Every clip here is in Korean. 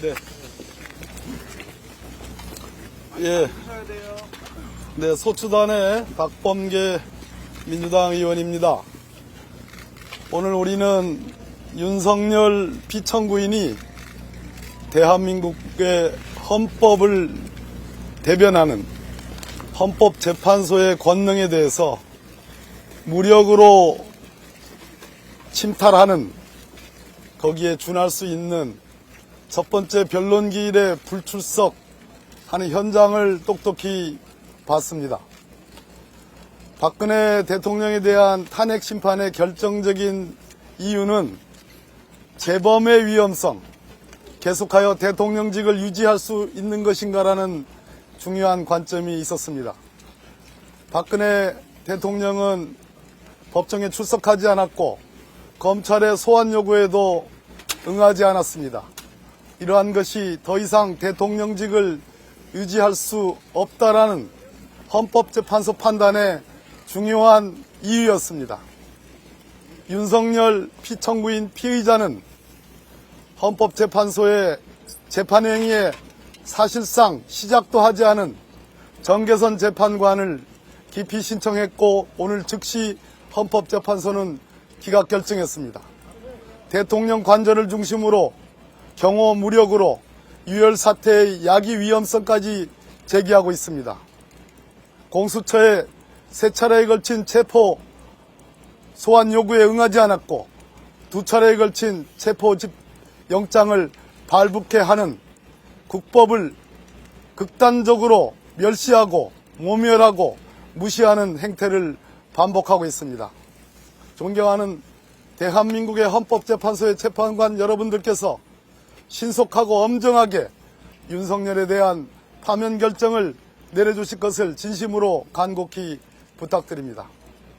네. 예. 네, 소추단의 박범계 민주당 의원입니다. 오늘 우리는 윤석열 피청구인이 대한민국의 헌법을 대변하는 헌법재판소의 권능에 대해서 무력으로 침탈하는, 거기에 준할 수 있는 첫 번째 변론기일에 불출석하는 현장을 똑똑히 봤습니다. 박근혜 대통령에 대한 탄핵 심판의 결정적인 이유는 재범의 위험성, 계속하여 대통령직을 유지할 수 있는 것인가라는 중요한 관점이 있었습니다. 박근혜 대통령은 법정에 출석하지 않았고 검찰의 소환 요구에도 응하지 않았습니다. 이러한 것이 더 이상 대통령직을 유지할 수 없다라는 헌법재판소 판단의 중요한 이유였습니다. 윤석열 피청구인 피의자는 헌법재판소의 재판행위에 사실상 시작도 하지 않은 정계선 재판관을 기피 신청했고 오늘 즉시 헌법재판소는 기각 결정했습니다. 대통령 관절을 중심으로 경호 무력으로 유혈 사태의 야기 위험성까지 제기하고 있습니다. 공수처의 세 차례에 걸친 체포 소환 요구에 응하지 않았고 두 차례에 걸친 체포 영장을 발부케 하는 국법을 극단적으로 멸시하고 모멸하고 무시하는 행태를 반복하고 있습니다. 존경하는 대한민국의 헌법재판소의 재판관 여러분들께서 신속하고 엄정하게 윤석열에 대한 파면 결정을 내려주실 것을 진심으로 간곡히 부탁드립니다.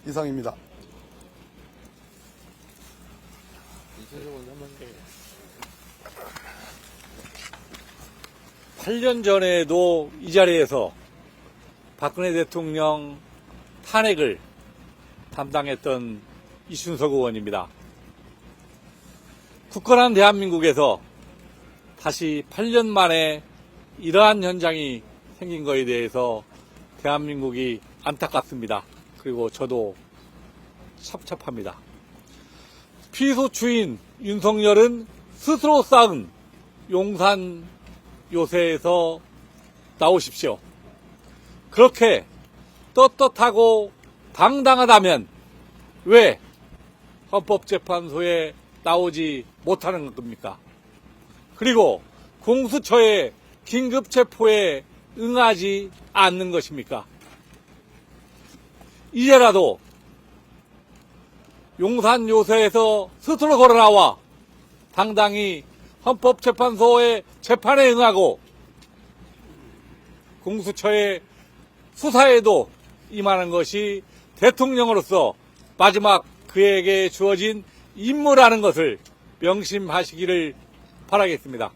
이상입니다. 8년 전에도 이 자리에서 박근혜 대통령 탄핵을 담당했던 이준석 의원입니다. 굳건한 대한민국에서 다시 8년 만에 이러한 현장이 생긴 것에 대해서 대한민국이 안타깝습니다. 그리고 저도 섭섭합니다. 피소추인 윤석열은 스스로 쌓은 용산 요새에서 나오십시오. 그렇게 떳떳하고 당당하다면 왜 헌법재판소에 나오지 못하는 겁니까? 그리고 공수처의 긴급체포에 응하지 않는 것입니까? 이제라도 용산 요새에서 스스로 걸어나와 당당히 헌법재판소의 재판에 응하고 공수처의 수사에도 임하는 것이 대통령으로서 마지막 그에게 주어진 임무라는 것을 명심하시기를 바라겠습니다.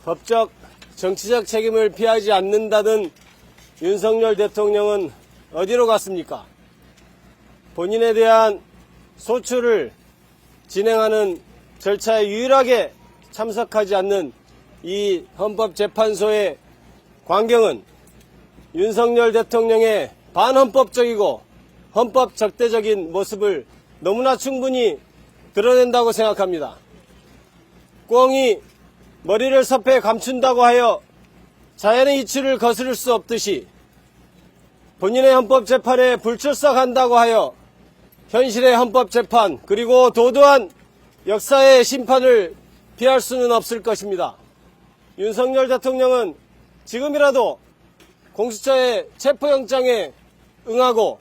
법적, 정치적 책임을 피하지 않는다던 윤석열 대통령은 어디로 갔습니까? 본인에 대한 소추를 진행하는 절차에 유일하게 참석하지 않는 이 헌법재판소의 광경은 윤석열 대통령의 반헌법적이고 헌법적대적인 모습을 너무나 충분히 드러낸다고 생각합니다. 꽁이 머리를 섭해 감춘다고 하여 자연의 이치를 거스를 수 없듯이 본인의 헌법재판에 불출석한다고 하여 현실의 헌법재판 그리고 도도한 역사의 심판을 피할 수는 없을 것입니다. 윤석열 대통령은 지금이라도 공수처의 체포영장에 응하고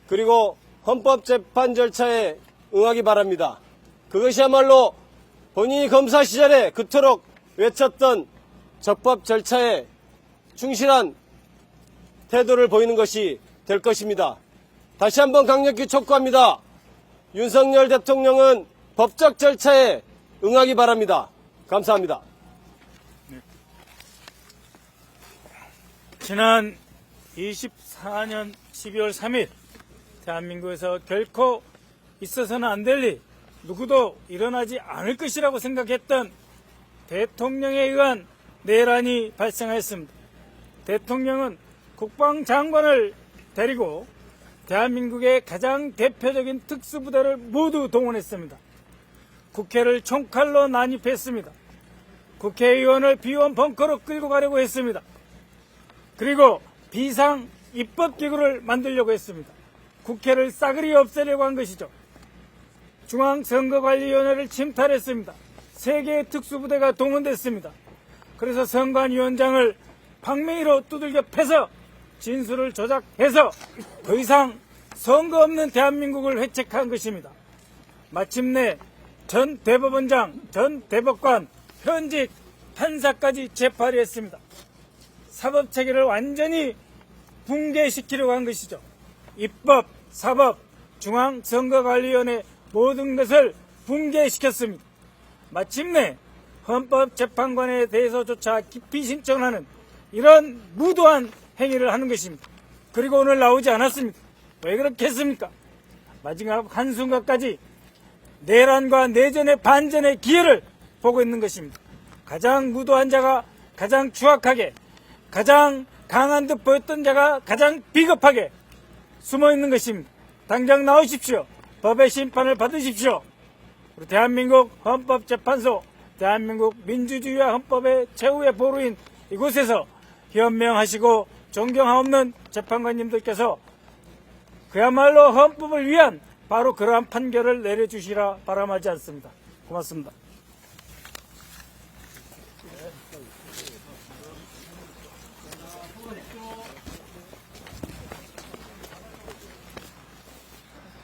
그리고 헌법재판 절차에 응하기 바랍니다. 그것이야말로 본인이 검사 시절에 그토록 외쳤던 적법 절차에 충실한 태도를 보이는 것이 될 것입니다. 다시 한번 강력히 촉구합니다. 윤석열 대통령은 법적 절차에 응하기 바랍니다. 감사합니다. 지난 24년 12월 3일 대한민국에서 결코 있어서는 안 될 일, 누구도 일어나지 않을 것이라고 생각했던 대통령에 의한 내란이 발생하였습니다. 대통령은 국방장관을 데리고 대한민국의 가장 대표적인 특수부대를 모두 동원했습니다. 국회를 총칼로 난입했습니다. 국회의원을 비원 벙커로 끌고 가려고 했습니다. 그리고 비상 입법기구를 만들려고 했습니다. 국회를 싸그리 없애려고 한 것이죠. 중앙선거관리위원회를 침탈했습니다. 3개의 특수부대가 동원됐습니다. 그래서 선관위원장을 방맹이로 두들겨 패서 진술을 조작해서 더 이상 선거 없는 대한민국을 회책한 것입니다. 마침내 전 대법원장, 전 대법관, 현직 판사까지 재파를 했습니다. 사법체계를 완전히 붕괴시키려고 한 것이죠. 입법, 사법, 중앙선거관리위원회 모든 것을 붕괴시켰습니다. 마침내 헌법재판관에 대해서조차 기피 신청하는 이런 무도한 행위를 하는 것입니다. 그리고 오늘 나오지 않았습니다. 왜 그렇게 했습니까? 마지막 한순간까지 내란과 내전의 반전의 기회를 보고 있는 것입니다. 가장 무도한 자가 가장 추악하게, 가장 강한 듯 보였던 자가 가장 비겁하게 숨어 있는 것입니다. 당장 나오십시오. 법의 심판을 받으십시오. 우리 대한민국 헌법재판소, 대한민국 민주주의와 헌법의 최후의 보루인 이곳에서 현명하시고 존경하옵는 재판관님들께서 그야말로 헌법을 위한 바로 그러한 판결을 내려주시라 바람하지 않습니다. 고맙습니다.